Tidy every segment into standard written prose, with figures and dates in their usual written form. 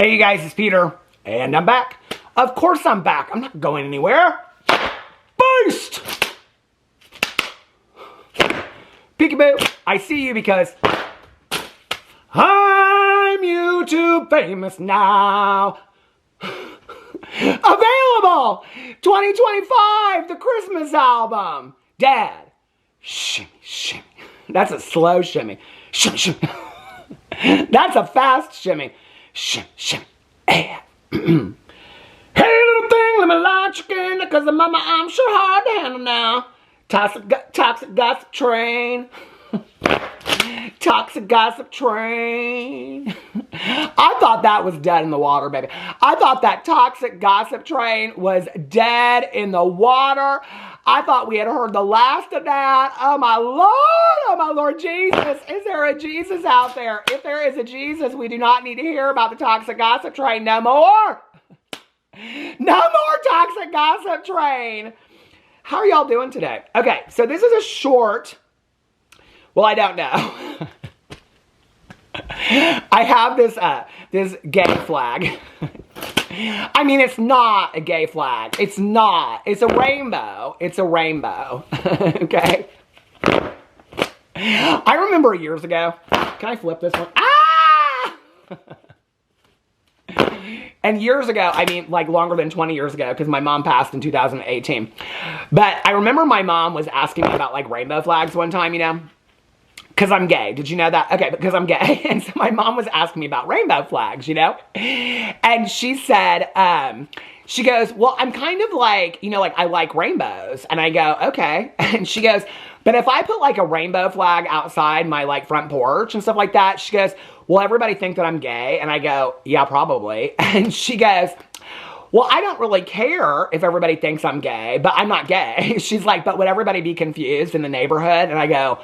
Hey you guys, it's Peter, and I'm back. Of course I'm back. I'm not going anywhere. Beast! Peekaboo, I see you because I'm YouTube famous now. Available 2025, the Christmas album. Dad, shimmy, shimmy. That's a slow shimmy. Shimmy, shimmy. That's a fast shimmy. Shimmy, shimmy. Hey, little thing, let me light your candle, cause the mama, I'm sure hard to handle now. Toxic gossip train. Toxic gossip train. I thought that was dead in the water, baby. I thought that toxic gossip train was dead in the water. I thought we had heard the last of that. Oh my Lord Jesus. Is there a Jesus out there? If there is a Jesus, we do not need to hear about the toxic gossip train no more. No more toxic gossip train. How are y'all doing today? Okay, so this is a short, well, I don't know. I have this gay flag. I mean, it's not a gay flag. It's not. It's a rainbow. It's a rainbow. Okay? I remember years ago. Can I flip this one? Ah! And years ago, I mean, like longer than 20 years ago, because my mom passed in 2018. But I remember my mom was asking me about like rainbow flags one time, you know? Because I'm gay. Did you know that? Okay, because I'm gay. And so my mom was asking me about rainbow flags, you know? And she said, she goes, well, I'm kind of like, you know, like I like rainbows. And I go, okay. And she goes, but if I put like a rainbow flag outside my like front porch and stuff like that, she goes, will everybody think that I'm gay? And I go, yeah, probably. And she goes, well, I don't really care if everybody thinks I'm gay, but I'm not gay. She's like, but would everybody be confused in the neighborhood? And I go,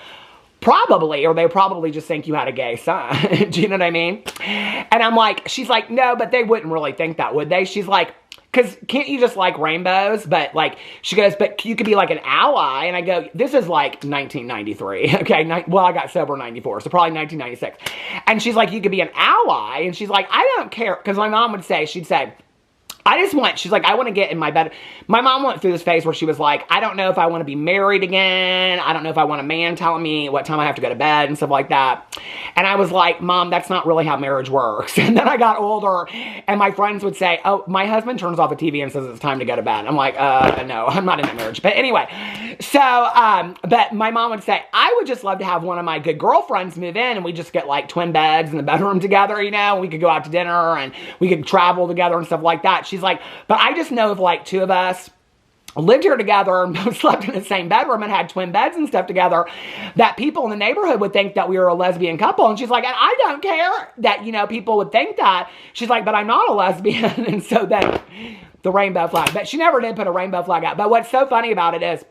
probably, or they probably just think you had a gay son. Do you know what I mean? And I'm like, she's like, no, but they wouldn't really think that, would they? She's like, because can't you just like rainbows? But like, she goes, but you could be like an ally. And I go, this is like 1993. Okay, well, I got sober in 94, so probably 1996. And she's like, you could be an ally. And she's like, I don't care. Because my mom would say, she'd say, she's like, I want to get in my bed. My mom went through this phase where she was like, I don't know if I want to be married again. I don't know if I want a man telling me what time I have to go to bed and stuff like that. And I was like, Mom, that's not really how marriage works. And then I got older and my friends would say, oh, my husband turns off the TV and says it's time to go to bed. I'm like, no, I'm not in that marriage. But anyway, so, but my mom would say, I would just love to have one of my good girlfriends move in and we just get like twin beds in the bedroom together, you know, we could go out to dinner and we could travel together and stuff like that. She's like, but I just know if like two of us lived here together and slept in the same bedroom and had twin beds and stuff together, that people in the neighborhood would think that we were a lesbian couple. And she's like, and I don't care that, you know, people would think that. She's like, but I'm not a lesbian. And so then the rainbow flag. But she never did put a rainbow flag out. But what's so funny about it is,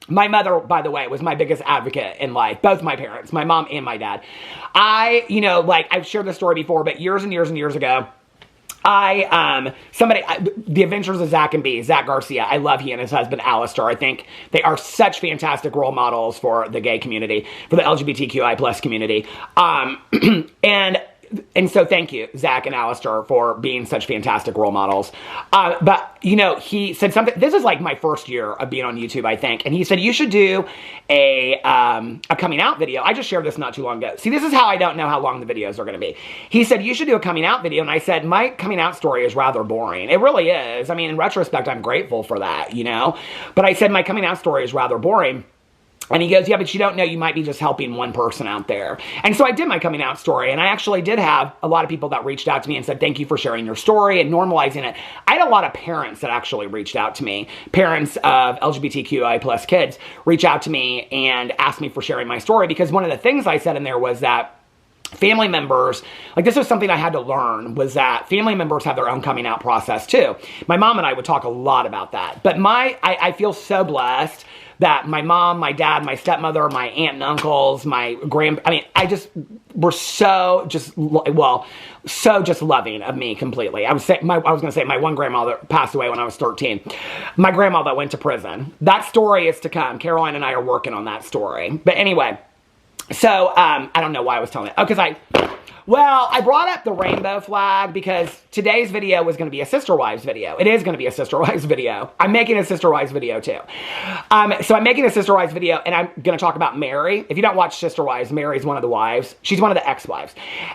my mother, by the way, was my biggest advocate in life. Both my parents, my mom and my dad. You know, like I've shared this story before, but years and years and years ago, The Adventures of Zach and B, Zach Garcia. I love he and his husband, Alistair. I think they are such fantastic role models for the gay community, for the LGBTQI plus community. And so thank you, Zach and Alistair, for being such fantastic role models. But, you know, he said something, this is like my first year of being on YouTube, I think. And he said, you should do a coming out video. I just shared this not too long ago. See, this is how I don't know how long the videos are going to be. He said, you should do a coming out video. And I said, my coming out story is rather boring. It really is. I mean, in retrospect, I'm grateful for that, you know. But I said, my coming out story is rather boring. And he goes, yeah, but you don't know, you might be just helping one person out there. And so I did my coming out story, and I actually did have a lot of people that reached out to me and said, thank you for sharing your story and normalizing it. I had a lot of parents that actually reached out to me, parents of LGBTQI plus kids, reach out to me and ask me for sharing my story, because one of the things I said in there was that family members, like this was something I had to learn, was that family members have their own coming out process too. My mom and I would talk a lot about that. But I feel so blessed that my mom, my dad, my stepmother, my aunt and uncles, I mean, were so just loving of me completely. I was going to say my one grandmother passed away when I was 13. My grandmother went to prison. That story is to come. Caroline and I are working on that story. But anyway, so, I don't know why I was telling it. Oh, because Well, I brought up the rainbow flag because today's video was going to be a Sister Wives video. It is going to be a Sister Wives video. I'm making a Sister Wives video too. So I'm making a Sister Wives video, and I'm going to talk about Mary. If you don't watch Sister Wives, Mary's one of the wives. She's one of the ex-wives.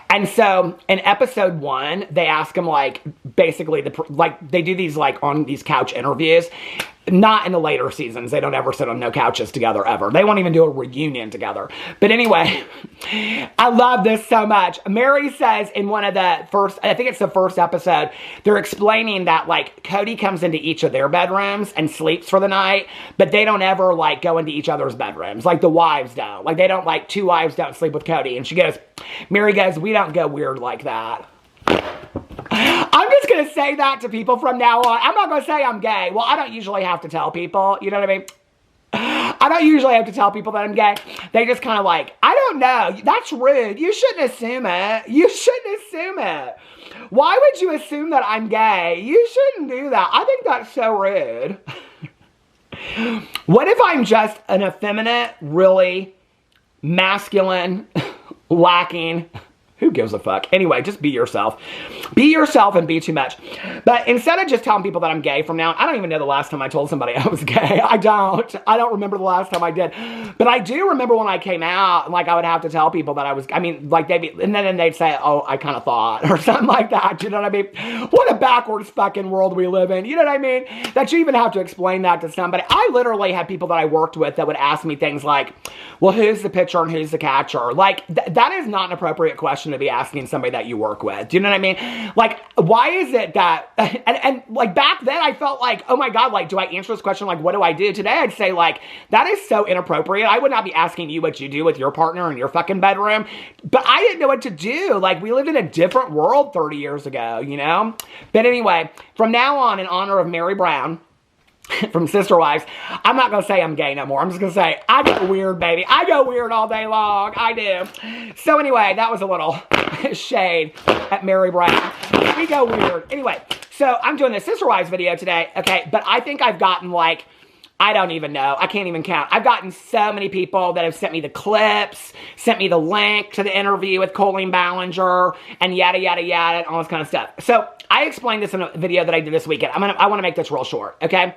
And so in episode 1, they ask him, like, basically, they do these, like, on these couch interviews. Not in the later seasons. They don't ever sit on no couches together, ever. They won't even do a reunion together. But anyway, I love this so much. Mary says in one of the first, I think it's the first episode, they're explaining that, like, Cody comes into each of their bedrooms and sleeps for the night, but they don't ever, like, go into each other's bedrooms. Like, the wives don't. Like, they don't, like, 2 wives don't sleep with Cody. And she goes, Mary goes, we don't go weird like that. I'm just going to say that to people from now on. I'm not going to say I'm gay. Well, I don't usually have to tell people. You know what I mean? I don't usually have to tell people that I'm gay. They just kind of like, I don't know. That's rude. You shouldn't assume it. You shouldn't assume it. Why would you assume that I'm gay? You shouldn't do that. I think that's so rude. What if I'm just an effeminate, really masculine, lacking... Who gives a fuck? Anyway, just be yourself. Be yourself and be too much. But instead of just telling people that I'm gay from now on, I don't even know the last time I told somebody I was gay. I don't remember the last time I did. But I do remember when I came out, like, I would have to tell people that I was, I mean, like, and then they'd say, oh, I kind of thought, or something like that. You know what I mean? What a backwards fucking world we live in. You know what I mean? That you even have to explain that to somebody. I literally had people that I worked with that would ask me things like, well, who's the pitcher and who's the catcher? Like, that is not an appropriate question to be asking somebody that you work with. Do you know what I mean? Like, why is it that, and like back then I felt like, oh my God, like, do I answer this question? Like, what do I do? Today I'd say, like, that is so inappropriate. I would not be asking you what you do with your partner in your fucking bedroom, but I didn't know what to do. Like, we lived in a different world 30 years ago, you know? But anyway, from now on, in honor of Mary Brown, from Sister Wives, I'm not going to say I'm gay no more. I'm just going to say, I go weird, baby. I go weird all day long. I do. So anyway, that was a little shade at Mary Brown. We go weird. Anyway, so I'm doing this Sister Wives video today, okay? But I think I've gotten, like, I don't even know. I can't even count. I've gotten so many people that have sent me the clips, sent me the link to the interview with Colleen Ballinger, and yada, yada, yada, and all this kind of stuff. So I explained this in a video that I did this weekend. I want to make this real short, okay?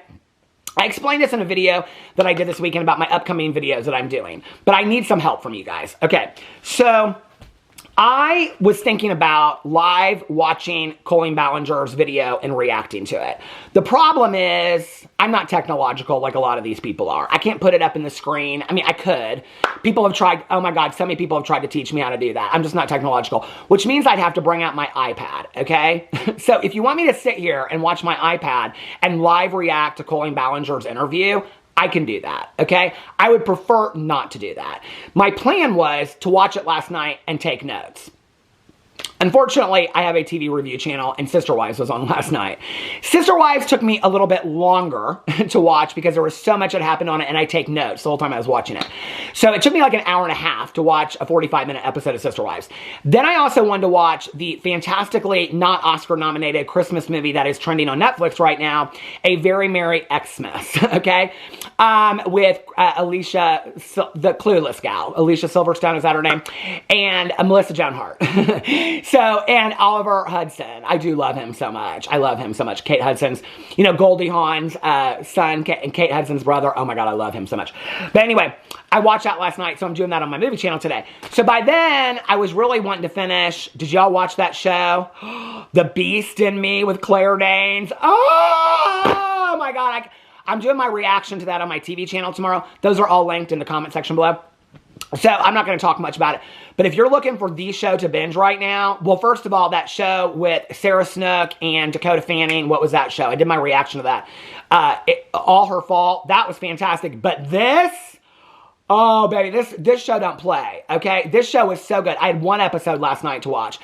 I explained this in a video that I did this weekend about my upcoming videos that I'm doing. But I need some help from you guys. Okay, so I was thinking about live watching Colleen Ballinger's video and reacting to it. The problem is, I'm not technological like a lot of these people are. I can't put it up in the screen. I mean, I could. People have tried, oh my God, so many people have tried to teach me how to do that. I'm just not technological, which means I'd have to bring out my iPad, okay? So if you want me to sit here and watch my iPad and live react to Colleen Ballinger's interview, I can do that, okay? I would prefer not to do that. My plan was to watch it last night and take notes. Unfortunately, I have a TV review channel, and Sister Wives was on last night. Sister Wives took me a little bit longer to watch because there was so much that happened on it, and I take notes the whole time I was watching it. So it took me like an hour and a half to watch a 45-minute episode of Sister Wives. Then I also wanted to watch the fantastically not Oscar-nominated Christmas movie that is trending on Netflix right now, A Very Merry Xmas, okay? With Alicia, the Clueless gal. Alicia Silverstone, is that her name? And Melissa Joan Hart. So, and Oliver Hudson. I do love him so much. I love him so much. Kate Hudson's, you know, Goldie Hawn's son, and Kate Hudson's brother. Oh my God, I love him so much. But anyway, I watched that last night, so I'm doing that on my movie channel today. So by then, I was really wanting to finish. Did y'all watch that show? The Beast in Me with Claire Danes. Oh my God. I'm doing my reaction to that on my TV channel tomorrow. Those are all linked in the comment section below. So I'm not going to talk much about it. But if you're looking for the show to binge right now, well, first of all, that show with Sarah Snook and Dakota Fanning, what was that show? I did my reaction to that. All Her Fault. That was fantastic. But this, oh, baby, this show don't play, okay? This show is so good. I had one episode last night to watch.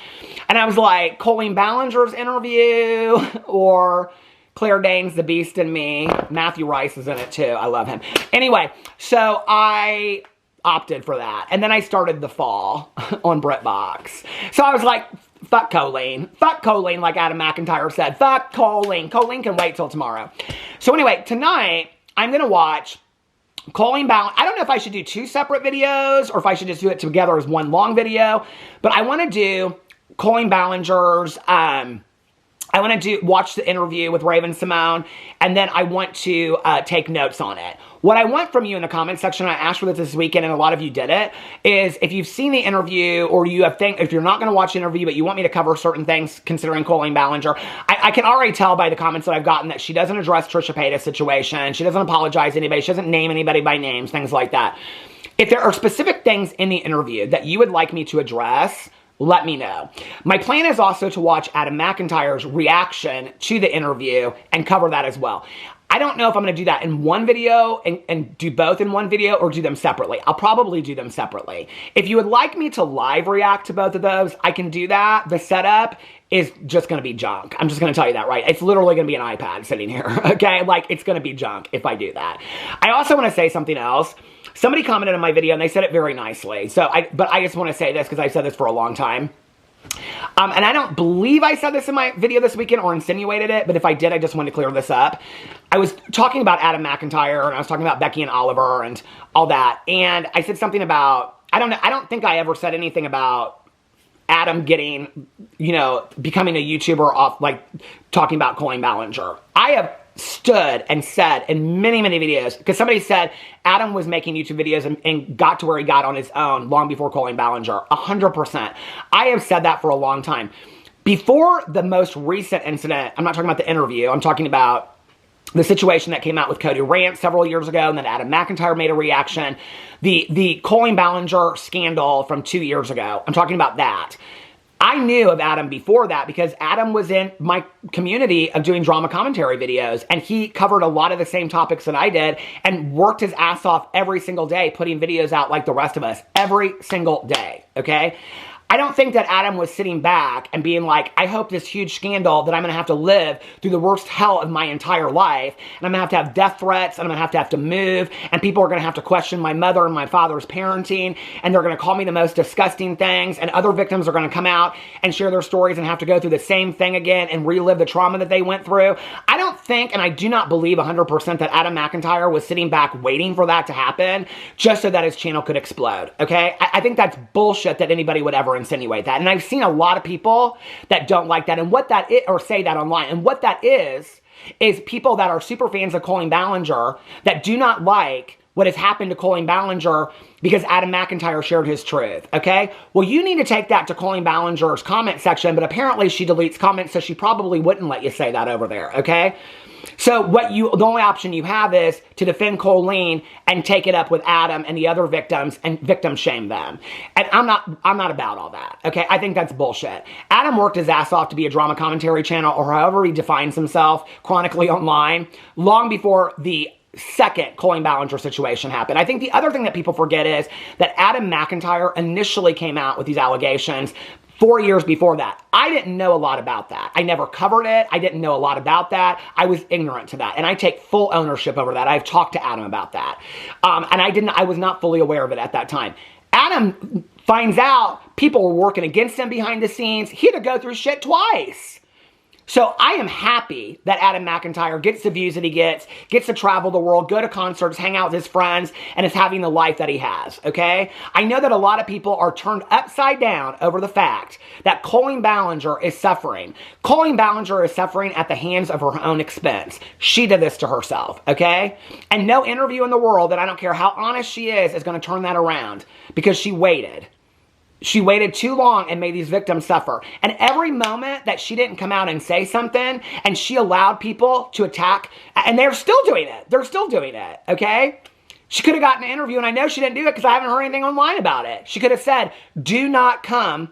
And I was like, Colleen Ballinger's interview or Claire Danes, The Beast in Me. Matthew Rice is in it, too. I love him. Anyway, so I opted for that. And then I started The Fall on BritBox. So I was like, fuck Colleen. Fuck Colleen, like Adam McIntyre said. Fuck Colleen. Colleen can wait till tomorrow. So anyway, tonight, I'm going to watch Colleen Ballinger, I don't know if I should do 2 separate videos or if I should just do it together as one long video, but I want to do Colleen Ballinger's, I want to watch the interview with Raven Simone, and then I want to take notes on it. What I want from you in the comment section, I asked for this weekend, and a lot of you did it, is if you've seen the interview, or if you're not going to watch the interview, but you want me to cover certain things considering Colleen Ballinger, I can already tell by the comments that I've gotten that she doesn't address Trisha Paytas' situation, she doesn't apologize to anybody, she doesn't name anybody by names, things like that. If there are specific things in the interview that you would like me to address, let me know. My plan is also to watch Adam McIntyre's reaction to the interview and cover that as well. I don't know if I'm going to do that in one video and do both in one video or do them separately. I'll probably do them separately. If you would like me to live react to both of those, I can do that. The setup is just going to be junk. I'm just going to tell you that, right? It's literally going to be an iPad sitting here, okay? Like, it's going to be junk if I do that. I also want to say something else. Somebody commented on my video, and they said it very nicely. But I just want to say this because I've said this for a long time. And I don't believe I said this in my video this weekend or insinuated it, but if I did, I just wanted to clear this up. I was talking about Adam McIntyre, and I was talking about Becky and Oliver and all that, and I said something about, I don't think I ever said anything about Adam getting, becoming a YouTuber off, like, talking about Colleen Ballinger. I have stood and said in many, many videos, because somebody said Adam was making YouTube videos and got to where he got on his own long before Colleen Ballinger. 100%. I have said that for a long time. Before the most recent incident, I'm not talking about the interview, I'm talking about the situation that came out with Cody Rant several years ago, and then Adam McIntyre made a reaction. The Colleen Ballinger scandal from 2 years ago, I'm talking about that. I knew of Adam before that because Adam was in my community of doing drama commentary videos, and he covered a lot of the same topics that I did and worked his ass off every single day putting videos out like the rest of us every single day, okay? I don't think that Adam was sitting back and being like, I hope this huge scandal that I'm going to have to live through the worst hell of my entire life, and I'm going to have death threats, and I'm going to have to move, and people are going to have to question my mother and my father's parenting, and they're going to call me the most disgusting things, and other victims are going to come out and share their stories and have to go through the same thing again and relive the trauma that they went through. I don't think, and I do not believe 100% that Adam McIntyre was sitting back waiting for that to happen just so that his channel could explode, okay? I think that's bullshit that anybody would ever insinuate that. And I've seen a lot of people that don't like that, and what that is, or say that online, and what that is people that are super fans of Colleen Ballinger that do not like what has happened to Colleen Ballinger because Adam McIntyre shared his truth, okay? Well, you need to take that to Colleen Ballinger's comment section, but apparently she deletes comments, so she probably wouldn't let you say that over there, okay? So the only option you have is to defend Colleen and take it up with Adam and the other victims and victim shame them. And I'm not about all that, okay? I think that's bullshit. Adam worked his ass off to be a drama commentary channel, or however he defines himself chronically online, long before the second Colleen Ballinger situation happened. I think the other thing that people forget is that Adam McIntyre initially came out with these allegations 4 years before that. I didn't know a lot about that. I never covered it. I didn't know a lot about that. I was ignorant to that. And I take full ownership over that. I've talked to Adam about that. And I was not fully aware of it at that time. Adam finds out people were working against him behind the scenes. He had to go through shit twice. So I am happy that Adam McIntyre gets the views that he gets to travel the world, go to concerts, hang out with his friends, and is having the life that he has, okay? I know that a lot of people are turned upside down over the fact that Colleen Ballinger is suffering. Colleen Ballinger is suffering at the hands of her own expense. She did this to herself, okay? And no interview in the world, and I don't care how honest she is going to turn that around because she waited. She waited too long and made these victims suffer. And every moment that she didn't come out and say something, and she allowed people to attack, and they're still doing it. They're still doing it, okay? She could have gotten an interview, and I know she didn't do it because I haven't heard anything online about it. She could have said, do not come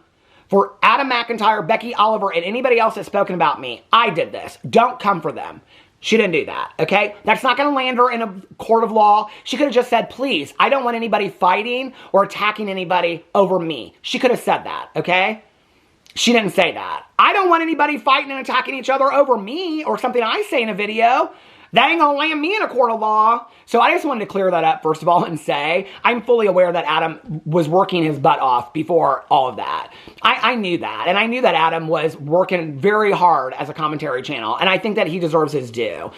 for Adam McIntyre, Becky Oliver, and anybody else that's spoken about me. I did this. Don't come for them. She didn't do that, okay? That's not going to land her in a court of law. She could have just said, please, I don't want anybody fighting or attacking anybody over me. She could have said that, okay? She didn't say that. I don't want anybody fighting and attacking each other over me or something I say in a video. That ain't gonna land me in a court of law. So I just wanted to clear that up, first of all, and say I'm fully aware that Adam was working his butt off before all of that. I knew that. And I knew that Adam was working very hard as a commentary channel. And I think that he deserves his due.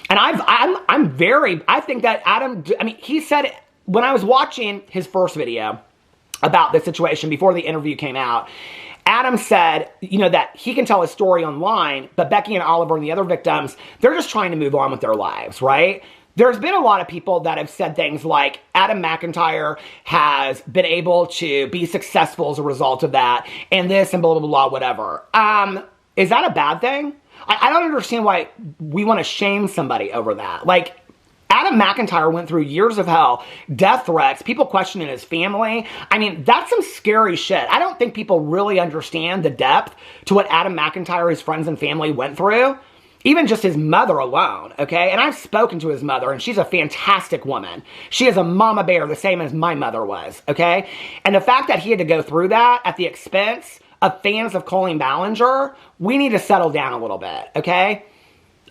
And I think that Adam, I mean, he said, when I was watching his first video about the situation before the interview came out, Adam said, you know, that he can tell his story online, but Becky and Oliver and the other victims, they're just trying to move on with their lives, right? There's been a lot of people that have said things like Adam Mcintyre has been able to be successful as a result of that, and this and blah, blah, blah, whatever. Is that a bad thing? I don't understand why we want to shame somebody over that. Like, Adam Mcintyre went through years of hell, death threats, people questioning his family. I mean, that's some scary shit. I don't think people really understand the depth to what Adam Mcintyre, his friends and family went through. Even just his mother alone, okay? And I've spoken to his mother, and she's a fantastic woman. She is a mama bear, the same as my mother was, okay? And the fact that he had to go through that at the expense of fans of Colleen Ballinger, we need to settle down a little bit, okay?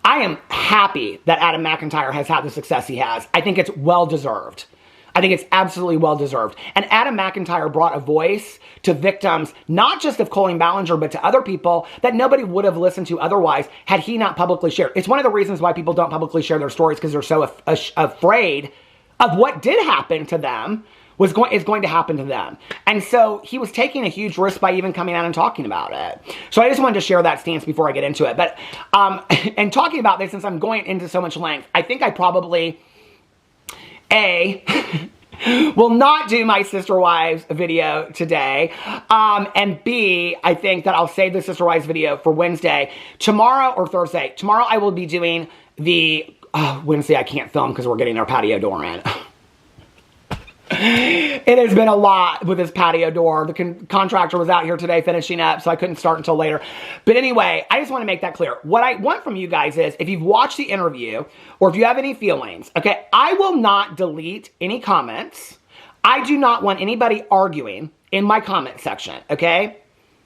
I am happy that Adam Mcintyre has had the success he has. I think it's well-deserved. I think it's absolutely well-deserved. And Adam Mcintyre brought a voice to victims, not just of Colleen Ballinger, but to other people that nobody would have listened to otherwise had he not publicly shared. It's one of the reasons why people don't publicly share their stories, because they're so afraid of what did happen to them is going to happen to them. And so he was taking a huge risk by even coming out and talking about it. So I just wanted to share that stance before I get into it. But, and talking about this, since I'm going into so much length, I think I probably, will not do my Sister Wives video today. And B, I think that I'll save the Sister Wives video for Wednesday. Tomorrow or Thursday. Tomorrow I will be doing the, Wednesday I can't film because we're getting our patio door in. It has been a lot with this patio door. The contractor was out here today finishing up, so I couldn't start until later. But anyway, I just want to make that clear. What I want from you guys is, if you've watched the interview, or if you have any feelings, okay, I will not delete any comments. I do not want anybody arguing in my comment section, okay?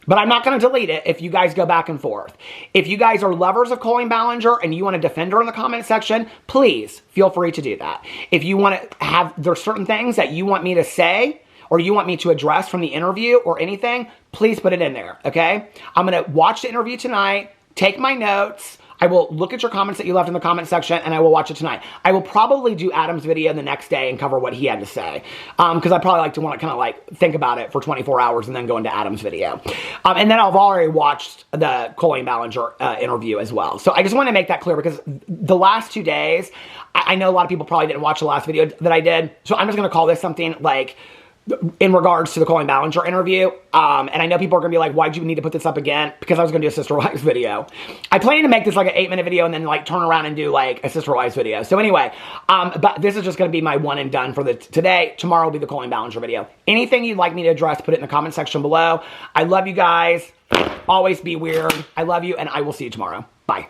But I'm not going to delete it if you guys go back and forth. If you guys are lovers of Colleen Ballinger and you want to defend her in the comment section, please feel free to do that. If you want to have, there's certain things that you want me to say or you want me to address from the interview or anything, please put it in there, okay? I'm going to watch the interview tonight, take my notes. I will look at your comments that you left in the comment section, and I will watch it tonight. I will probably do Adam's video the next day and cover what he had to say, because I probably like to want to kind of like think about it for 24 hours and then go into Adam's video. And then I've already watched the Colleen Ballinger interview as well. So I just want to make that clear, because the last 2 days, I know a lot of people probably didn't watch the last video that I did, so I'm just going to call this something like, in regards to the Colleen Ballinger interview, and I know people are going to be like, why'd you need to put this up again? Because I was going to do a Sister Wives video. I plan to make this like an 8-minute video and then like turn around and do like a Sister Wives video. So anyway, but this is just going to be my one and done for today. Tomorrow will be the Colleen Ballinger video. Anything you'd like me to address, put it in the comment section below. I love you guys. Always be weird. I love you, and I will see you tomorrow. Bye.